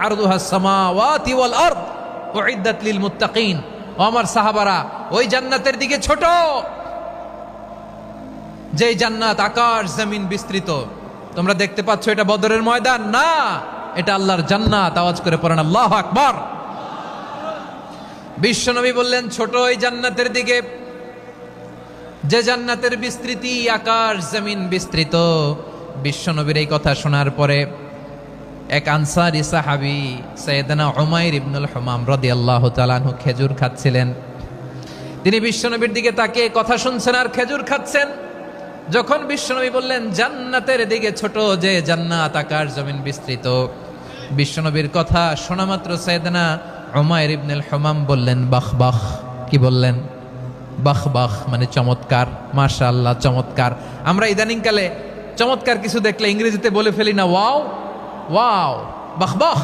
আরদুহাস সামাওয়াতি ওয়াল আরদ উইদ্দাত লিল মুত্তাকিন। ও আমার সাহাবারা, ওই জান্নাতের দিকে ছোট, যে জান্নাত আকাশ জমিন বিস্তৃত। তোমরা দেখতে পাচ্ছ এটা বদরের ময়দান না, এটা আল্লাহর জান্নাত। আওয়াজ করে পড়েন আল্লাহু আকবার। বিশ্বনবী বললেন ছোট ওই জান্নাতের দিকে যে জান্নাতের বিস্তৃতি আকাশ জমিন বিস্তৃত। বিশ্বনবীর এই কথা শোনার পরে এক আনসারী সাহাবী সাইয়েদনা উমাইর ইবনুল হুমাম রাদিয়াল্লাহু তাআলা আনহু খেজুর খাচ্ছিলেন। তিনি বিশ্বনবীর দিকে তাকিয়ে কথা শুনছেন আর খেজুর খাচ্ছেন। যখন বিশ্বনবী বললেন জান্নাতের দিকে ছোট যে জান্নাত আকাশ জমিন বিস্তৃত, বিশ্বনবীর কথা শোনা মাত্র সাইয়েদনা উমাইর ইবনুল হুমাম বললেন বাহ বাহ। কি বললেন? বাহ বাহ, মানে চমৎকার, মাশাআল্লাহ, চমৎকার। আমরা ইদানিং কালে চমৎকার কিছু দেখলে ইংরেজিতে বলে ফেলি না ওয়াও ওয়াও, বাহ বাহ।